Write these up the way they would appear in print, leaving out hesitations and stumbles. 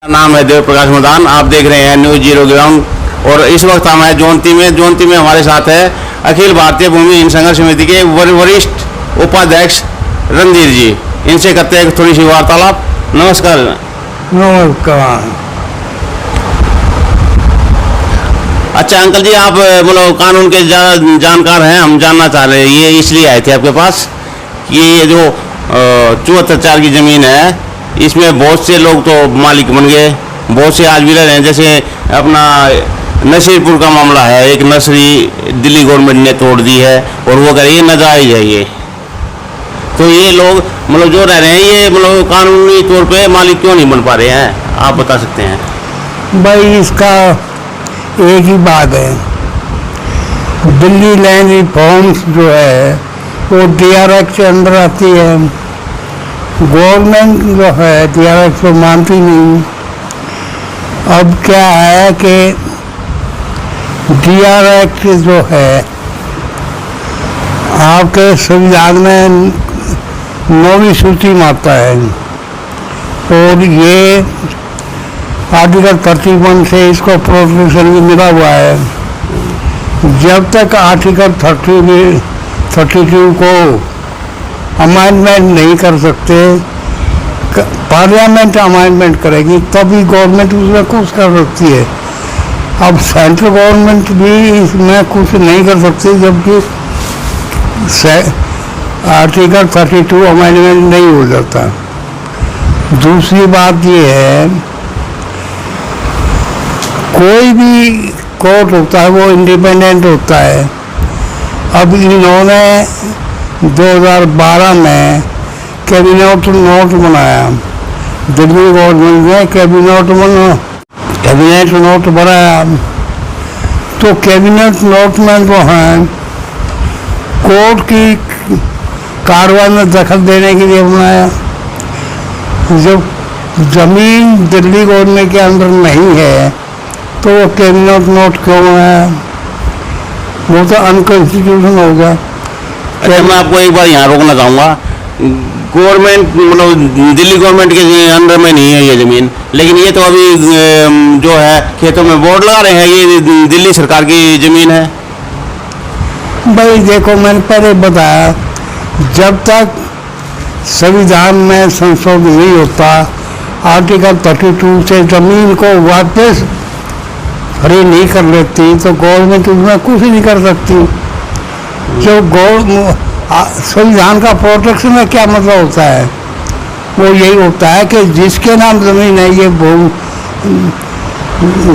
नाम है देव प्रकाश मदान। आप देख रहे हैं न्यूज जीरो ग्राउंड। और इस वक्त हम हैं जोंती में हमारे साथ है अखिल भारतीय भूमिहीन संघर्ष समिति के वरिष्ठ उपाध्यक्ष रणधीर जी। इनसे करते हैं थोड़ी सी वार्तालाप। नमस्कार। नमस्कार। अच्छा अंकल जी, आप मतलब कानून के जानकार हैं, हम जानना चाह रहे हैं, ये इसलिए आए थे आपके पास कि ये जो 74 की ज़मीन है इसमें बहुत से लोग तो मालिक बन गए, बहुत से आज भी रह रहे हैं। जैसे अपना नसीरपुर का मामला है, एक नर्सरी दिल्ली गवर्नमेंट ने तोड़ दी है और वो कह रही है नाजायज है ये। तो ये लोग मतलब जो रह रहे हैं ये मतलब कानूनी तौर पे मालिक क्यों नहीं बन पा रहे हैं, आप बता सकते हैं? भाई इसका एक ही बात है, दिल्ली लैंड रिफॉर्म्स जो है वो DRX के अंदर आती है। गवर्नमेंट जो है DRX को मानती नहीं। अब क्या है कि DRX जो है आपके संविधान में 9वीं सूची में आता है और ये आर्टिकल 31 से इसको प्रोटेक्शन भी मिला हुआ है। जब तक आर्टिकल 32 को अमेंडमेंट नहीं कर सकते, पार्लियामेंट अमेंडमेंट करेगी तभी गवर्नमेंट उसमें कुछ कर सकती है। अब सेंट्रल गवर्नमेंट भी इसमें कुछ नहीं कर सकती जबकि आर्टिकल 32 अमेंडमेंट नहीं हो जाता। दूसरी बात ये है, कोई भी कोर्ट होता है वो इंडिपेंडेंट होता है। अब इन्होंने 2012 में कैबिनेट नोट बनाया, दिल्ली गवर्नमेंट ने कैबिनेट नोट बनाया। तो कैबिनेट नोट में जो है कोर्ट की कार्रवाई में दखल देने के लिए बनाया। जब जमीन दिल्ली गवर्नमेंट के अंदर नहीं है तो वो कैबिनेट नोट क्यों है? वो तो अनकॉन्स्टिट्यूशन हो गया। अच्छा मैं आपको एक बार यहाँ रोकना चाहूँगा। गवर्नमेंट मतलब दिल्ली गवर्नमेंट के अंडर में नहीं है ये ज़मीन, लेकिन ये तो अभी जो है खेतों में बोर्ड लगा रहे हैं ये दिल्ली सरकार की ज़मीन है। भाई देखो, मैंने पहले बताया, जब तक संविधान में संशोधन नहीं होता आर्टिकल 32 से ज़मीन को वापस फ्री नहीं कर लेती तो गवर्नमेंट उसमें कुछ नहीं कर सकती। जो संविधान का प्रोटेक्शन में क्या मतलब होता है, वो यही होता है कि जिसके नाम ज़मीन है, ये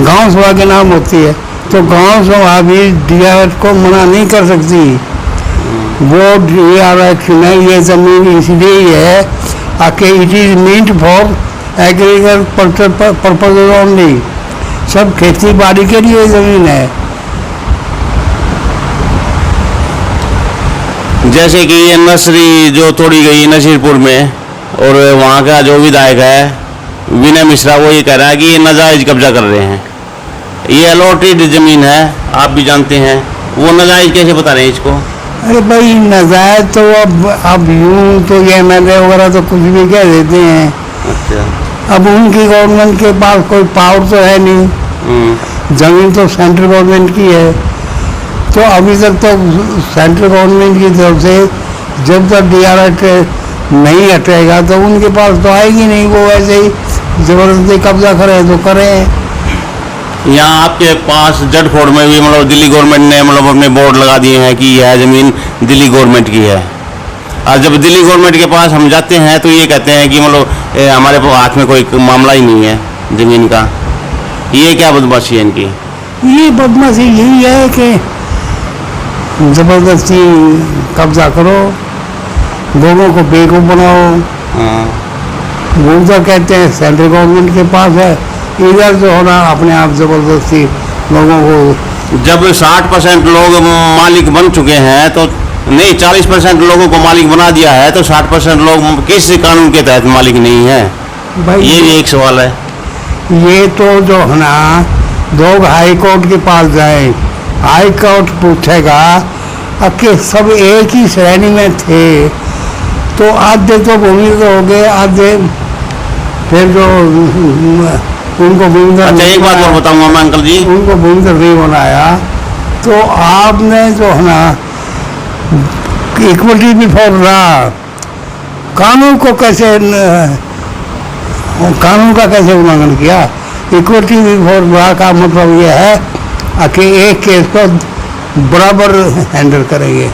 गांव सभा के नाम होती है तो गांव सभा भी DRX को मना नहीं कर सकती। वो DRX में ये ज़मीन इसलिए है कि it is meant for agriculture purpose only, सब खेती बाड़ी के लिए ज़मीन है। जैसे कि ये नर्सरी जो तोड़ी गई नसीरपुर में और वहाँ का जो विधायक है विनय मिश्रा, वो ये कह रहा है कि ये नाजायज कब्जा कर रहे हैं। ये अलॉटेड ज़मीन है, आप भी जानते हैं, वो नाजायज कैसे बता रहे हैं इसको? अरे भाई नाजायज तो अब यूँ तो ये MLA वगैरह तो कुछ भी कह देते हैं। अच्छा, अब उनकी गवर्नमेंट के पास कोई पावर तो है नहीं, ज़मीन तो सेंट्रल गवर्नमेंट की है। तो अभी तक तो सेंट्रल गवर्नमेंट की तरफ से जब तक DRX नहीं हटेगा तो उनके पास तो आएगी नहीं, वो ऐसे ही ज़बरदस्ती कब्जा करें तो करें। यहाँ आपके पास जटखोड़ में भी मतलब दिल्ली गवर्नमेंट ने मतलब अपने बोर्ड लगा दिए हैं कि यह ज़मीन दिल्ली गवर्नमेंट की है। और जब दिल्ली गवर्नमेंट के पास हम जाते हैं तो ये कहते हैं कि मतलब हमारे हाथ में कोई मामला ही नहीं है ज़मीन का। ये क्या बदमाशी है इनकी? ये बदमाशी यही है कि ज़बरदस्ती कब्जा करो, लोगों को बेवकूफ़ बनाओ। वो तो कहते हैं सेंट्रल गवर्नमेंट के पास है, इधर जो होना अपने आप ज़बरदस्ती लोगों को। जब 60% लोग मालिक बन चुके हैं तो नहीं, 40% लोगों को मालिक बना दिया है तो 60% लोग किस कानून के तहत मालिक नहीं है? भाई ये भी एक सवाल है। ये तो जो है ना, लोग हाई कोर्ट के पास जाए, हाई कोर्ट पूछेगा कि सब एक ही श्रेणी में थे तो आधे तो भूमि तो हो गए, आधे फिर जो उनको भूमिधर अच्छा एक बात और बताऊंगा मैं अंकल जी, उनको भूमिधर नहीं बनाया, तो आपने जो है ना इक्वलिटी बिफोर लॉ, कानून को कैसे कानून का कैसे उल्लंघन किया। इक्वलिटी बिफोर लॉ का मतलब यह है कि एक केस को बराबर हैंडल करेंगे।